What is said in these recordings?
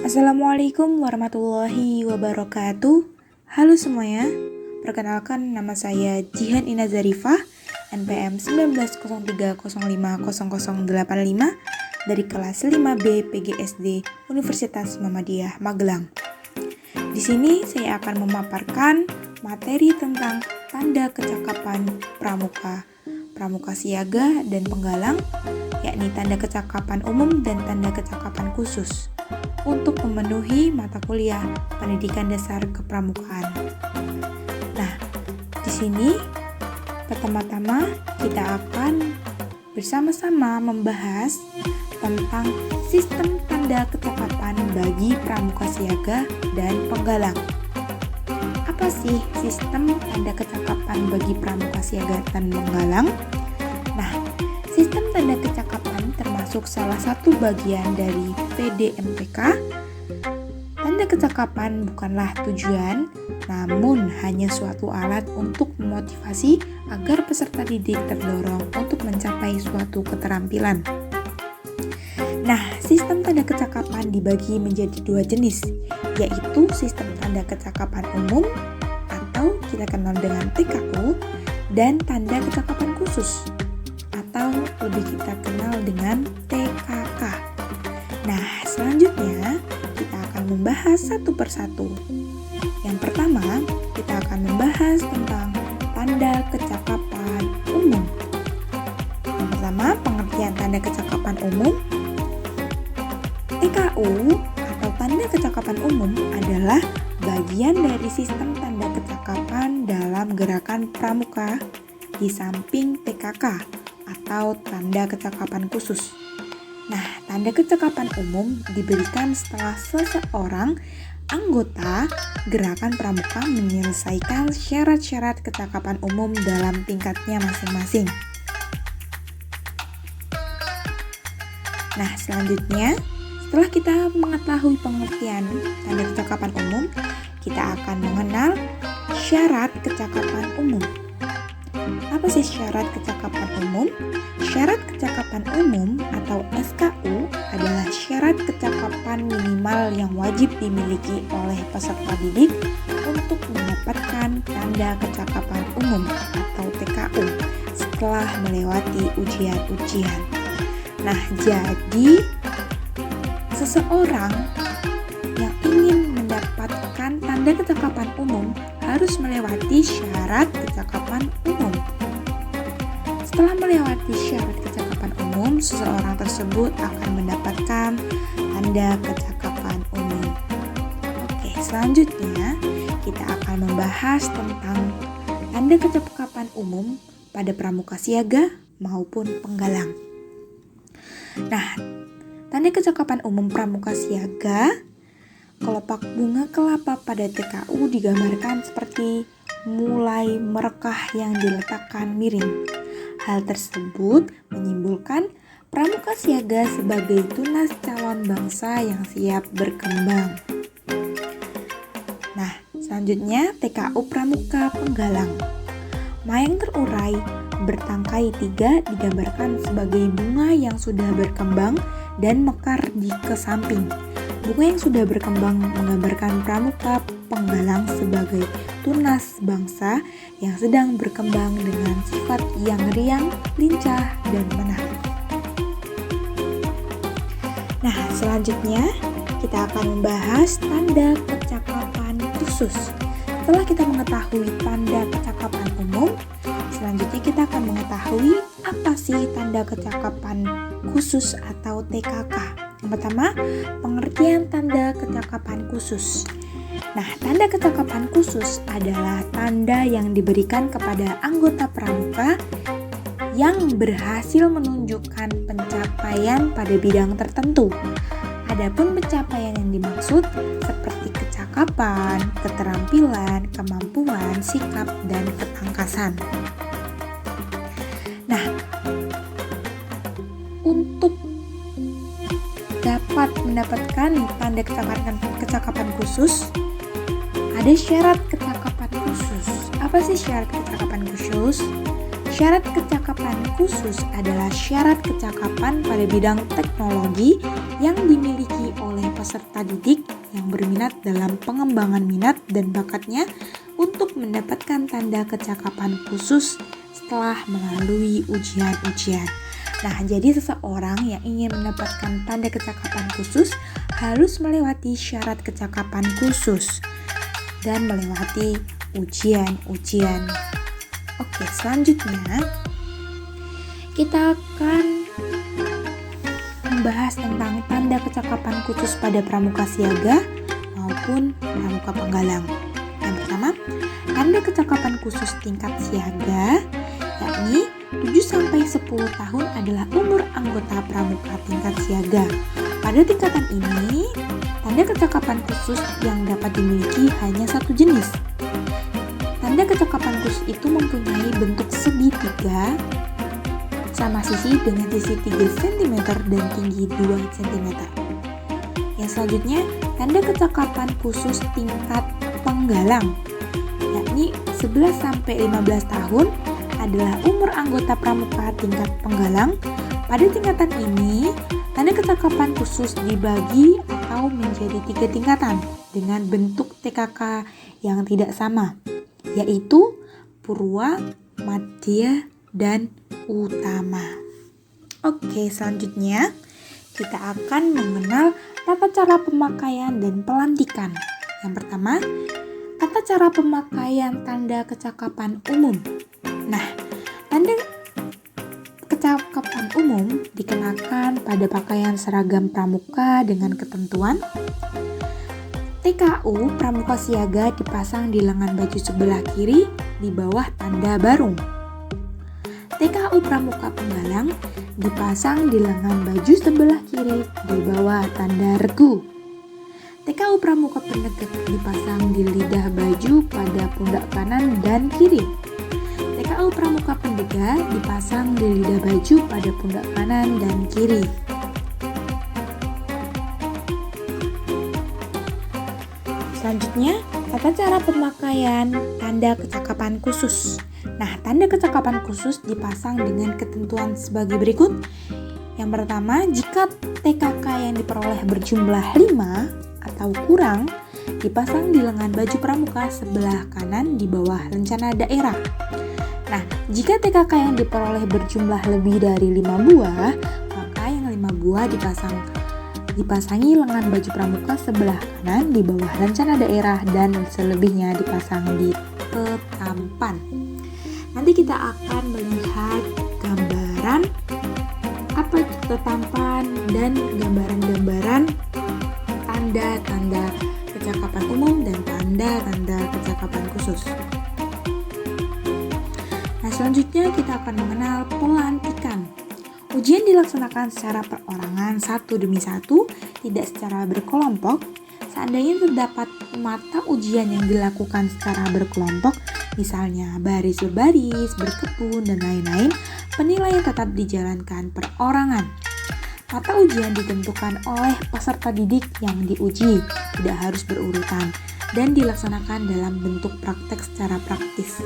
Assalamualaikum warahmatullahi wabarakatuh. Halo semuanya, perkenalkan nama saya Jihan Ina Zarifah, NPM 1903050085 dari kelas 5B PGSD Universitas Muhammadiyah Magelang. Di sini saya akan memaparkan materi tentang tanda kecakapan pramuka, pramuka siaga dan penggalang, yakni tanda kecakapan umum dan tanda kecakapan khusus untuk memenuhi mata kuliah pendidikan dasar kepramukaan. Nah, di sini pertama-tama kita akan bersama-sama membahas tentang sistem tanda kecakapan bagi pramuka siaga dan penggalang. Apa sih sistem tanda kecakapan bagi pramuka siaga dan penggalang? Nah, sistem tanda kecakapan termasuk salah satu bagian dari PDMPK. Tanda kecakapan bukanlah tujuan, namun hanya suatu alat untuk memotivasi agar peserta didik terdorong untuk mencapai suatu keterampilan. Nah, sistem tanda kecakapan dibagi menjadi dua jenis, yaitu sistem tanda kecakapan umum atau kita kenal dengan TKU dan tanda kecakapan khusus atau lebih kita kenal dengan TKK. Nah, selanjutnya kita akan membahas satu persatu. Yang pertama, kita akan membahas tentang tanda kecakapan umum. Yang pertama, pengertian tanda kecakapan umum. TKU atau tanda kecakapan umum adalah bagian dari sistem tanda kecakapan dalam gerakan pramuka di samping TKK atau tanda kecakapan khusus. Nah, tanda kecakapan umum diberikan setelah seseorang anggota gerakan pramuka menyelesaikan syarat-syarat kecakapan umum dalam tingkatnya masing-masing. Nah, selanjutnya, setelah kita mengetahui pengertian tanda kecakapan umum, kita akan mengenal syarat kecakapan umum. Apa sih syarat kecakapan umum? Syarat kecakapan umum atau SKU adalah syarat kecakapan minimal yang wajib dimiliki oleh peserta didik untuk mendapatkan tanda kecakapan umum atau TKU setelah melewati ujian-ujian. Nah, jadi seseorang yang ingin mendapatkan tanda kecakapan umum harus melewati syarat kecakapan umum. Setelah melewati syarat kecakapan umum, seseorang tersebut akan mendapatkan tanda kecakapan umum. Oke, selanjutnya kita akan membahas tentang tanda kecakapan umum pada pramuka siaga maupun penggalang. Nah, tanda kecakapan umum pramuka siaga, kelopak bunga kelapa pada TKU digambarkan seperti mulai merekah yang diletakkan miring. Hal tersebut menyimpulkan pramuka siaga sebagai tunas calon bangsa yang siap berkembang. Nah, selanjutnya TKU pramuka penggalang. Mayang terurai bertangkai 3 digambarkan sebagai bunga yang sudah berkembang dan mekar di kesamping. Bunga yang sudah berkembang menggambarkan pramuka penggalang sebagai tunas bangsa yang sedang berkembang dengan sifat yang riang, lincah, dan menarik. Nah, selanjutnya kita akan membahas tanda kecakapan khusus. Setelah kita mengetahui tanda kecakapan umum, selanjutnya kita akan mengetahui apa sih tanda kecakapan khusus atau TKK. Yang pertama, pengertian tanda kecakapan khusus. Nah, tanda kecakapan khusus adalah tanda yang diberikan kepada anggota pramuka yang berhasil menunjukkan pencapaian pada bidang tertentu. Adapun pencapaian yang dimaksud seperti kecakapan, keterampilan, kemampuan, sikap, dan ketangkasan. Nah, untuk dapat mendapatkan tanda kecakapan khusus, ada syarat kecakapan khusus. Apa sih syarat kecakapan khusus? Syarat kecakapan khusus adalah syarat kecakapan pada bidang teknologi yang dimiliki oleh peserta peserta didik yang berminat dalam pengembangan minat dan bakatnya untuk mendapatkan tanda kecakapan khusus setelah melalui ujian-ujian. Nah, jadi seseorang yang ingin mendapatkan tanda kecakapan khusus harus melewati syarat kecakapan khusus dan melewati ujian-ujian. Oke, selanjutnya kita akan membahas tentang tanda kecakapan khusus pada pramuka siaga maupun pramuka penggalang. Yang pertama, tanda kecakapan khusus tingkat siaga yakni 7-10 tahun adalah umur anggota pramuka tingkat siaga. Pada tingkatan ini, tanda kecakapan khusus yang dapat dimiliki hanya satu jenis. Tanda kecakapan khusus itu mempunyai bentuk segitiga sama sisi dengan sisi 3 cm dan tinggi 2 cm. Yang selanjutnya, tanda kecakapan khusus tingkat penggalang, yakni 11-15 tahun adalah umur anggota pramuka tingkat penggalang. Pada tingkatan ini, tanda kecakapan khusus dibagi atau menjadi 3 tingkatan dengan bentuk TKK yang tidak sama, yaitu Purwa, Madya, dan Utama. Oke, selanjutnya kita akan mengenal tata cara pemakaian dan pelantikan. Yang pertama, tata cara pemakaian tanda kecakapan umum. Nah, tanda kecakapan umum dikenakan pada pakaian seragam pramuka dengan ketentuan TKU pramuka siaga dipasang di lengan baju sebelah kiri di bawah tanda barung. TKU pramuka penggalang dipasang di lengan baju sebelah kiri di bawah tanda regu. TKU pramuka penegak dipasang di lidah baju pada pundak kanan dan kiri. TKU pramuka pendega dipasang di lidah baju pada pundak kanan dan kiri. Selanjutnya, tata cara pemakaian tanda kecakapan khusus. Nah, tanda kecakapan khusus dipasang dengan ketentuan sebagai berikut. Yang pertama, jika TKK yang diperoleh berjumlah 5 atau kurang, dipasang di lengan baju pramuka sebelah kanan di bawah lencana daerah. Nah, jika TKK yang diperoleh berjumlah lebih dari 5 buah, maka yang 5 buah dipasangi lengan baju pramuka sebelah kanan di bawah lencana daerah dan selebihnya dipasang di tetampan. Nanti kita akan melihat gambaran apa itu tetampan dan gambaran-gambaran tanda-tanda kecakapan umum dan tanda-tanda kecakapan khusus. Nah, selanjutnya kita akan mengenal pelantikan. Ujian dilaksanakan secara perorangan satu demi satu, tidak secara berkelompok. Seandainya terdapat mata ujian yang dilakukan secara berkelompok, misalnya baris berbaris, berkebun, dan lain-lain, penilaian tetap dijalankan perorangan. Mata ujian ditentukan oleh peserta didik yang diuji, tidak harus berurutan, dan dilaksanakan dalam bentuk praktek secara praktis.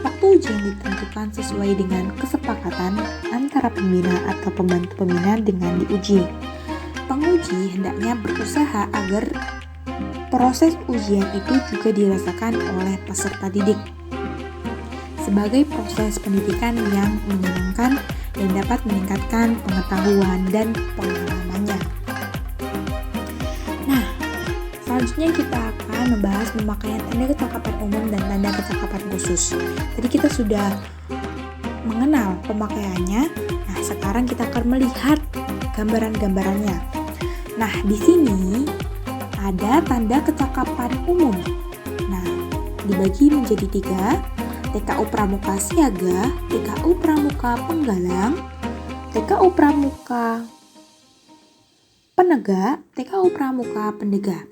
Waktu ujian ditentukan sesuai dengan kesepakatan antara pembina atau pembantu pembina dengan diuji. Penguji hendaknya berusaha agar proses ujian itu juga dirasakan oleh peserta didik sebagai proses pendidikan yang menyenangkan dan dapat meningkatkan pengetahuan dan pengalamannya. Nah, selanjutnya kita akan membahas pemakaian tanda kecakapan umum dan tanda kecakapan khusus. Tadi kita sudah mengenal pemakaiannya. Nah, sekarang kita akan melihat gambaran-gambarannya. Nah, di sini ada tanda kecakapan umum. Nah, dibagi menjadi 3, TKU pramuka siaga, TKU pramuka penggalang, TKU pramuka penegak, TKU pramuka pendega.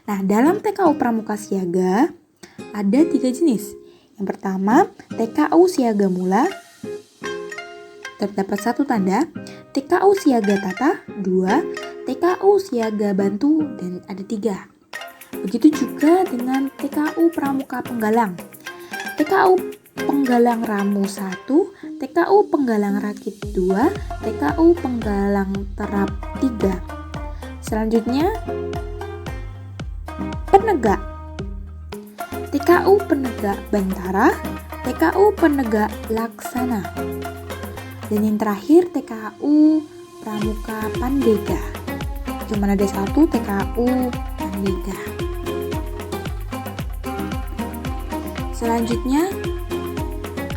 Nah, dalam TKU pramuka siaga ada 3 jenis. Yang pertama, TKU siaga mula, terdapat 1 tanda, TKU siaga tata, 2, TKU siaga bantu, dan ada 3. Begitu juga dengan TKU pramuka penggalang. TKU penggalang ramu 1, TKU penggalang rakit 2, TKU penggalang terap 3. Selanjutnya, penegak. TKU penegak Bantara, TKU penegak Laksana. Dan yang terakhir TKU Pramuka Pandega. Cuma ada satu TKU Pandega. Selanjutnya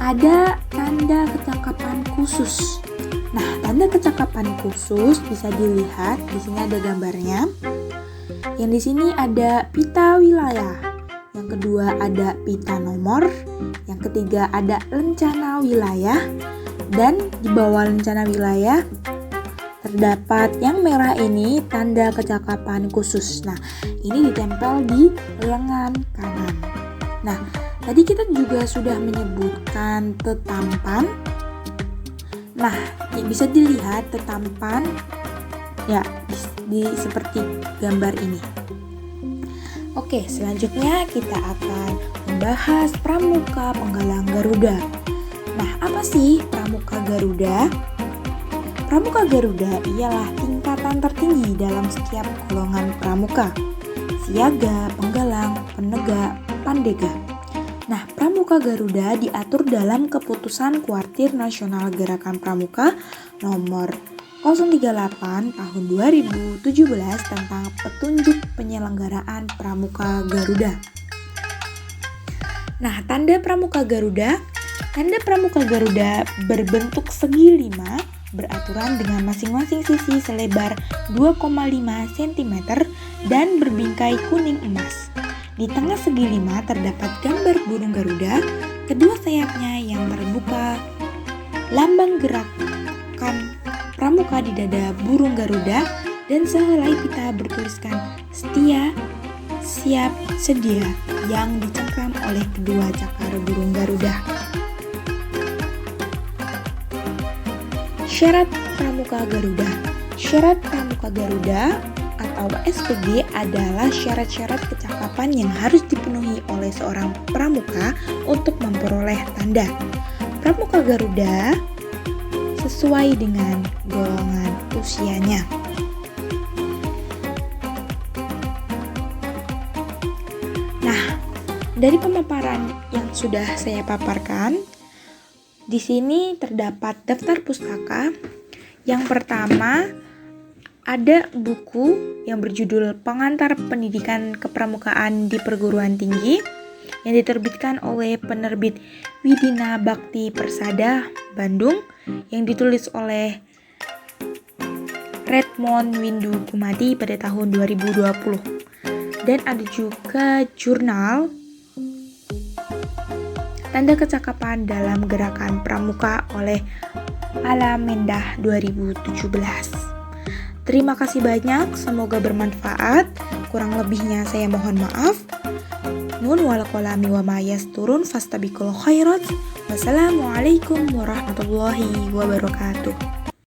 ada tanda kecakapan khusus. Nah, tanda kecakapan khusus bisa dilihat di sini ada gambarnya. Yang di sini ada pita wilayah. Yang kedua ada pita nomor. Yang ketiga ada lencana wilayah. Dan di bawah lencana wilayah terdapat yang merah ini tanda kecakapan khusus. Nah, ini ditempel di lengan kanan. Nah, tadi kita juga sudah menyebutkan tetampan. Nah, bisa dilihat tetampan ya di seperti gambar ini. Oke, selanjutnya kita akan membahas Pramuka Penggalang Garuda. Nah, apa sih Pramuka Garuda? Pramuka Garuda ialah tingkatan tertinggi dalam setiap golongan pramuka. Siaga, penggalang, penegak, pandega. Nah, Pramuka Garuda diatur dalam Keputusan Kuartir Nasional Gerakan Pramuka nomor 038 tahun 2017 tentang petunjuk penyelenggaraan Pramuka Garuda. Nah, tanda Pramuka Garuda. Tanda Pramuka Garuda berbentuk segi 5 beraturan dengan masing-masing sisi selebar 2,5 cm dan berbingkai kuning emas. Di tengah segi 5 terdapat gambar burung Garuda, kedua sayapnya yang terbuka, lambang gerakan pramuka di dada burung Garuda, dan sehelai pita bertuliskan setia, siap, sedia yang dicengkram oleh kedua cakar burung Garuda. Syarat Pramuka Garuda. Syarat Pramuka Garuda atau SPG adalah syarat-syarat kecakapan yang harus dipenuhi oleh seorang pramuka untuk memperoleh tanda Pramuka Garuda sesuai dengan golongan usianya. Nah, dari pemaparan yang sudah saya paparkan, di sini terdapat daftar pustaka. Yang pertama ada buku yang berjudul Pengantar Pendidikan Kepramukaan di Perguruan Tinggi yang diterbitkan oleh penerbit Widina Bakti Persada, Bandung, yang ditulis oleh Redmond Windu Kumadi pada tahun 2020. Dan ada juga jurnal Tanda Kecakapan dalam Gerakan Pramuka oleh Alamendah 2017. Terima kasih banyak, semoga bermanfaat. Kurang lebihnya saya mohon maaf. Nun wal qalami wa ma yasturun fastabiqul khairat. Wassalamualaikum warahmatullahi wabarakatuh.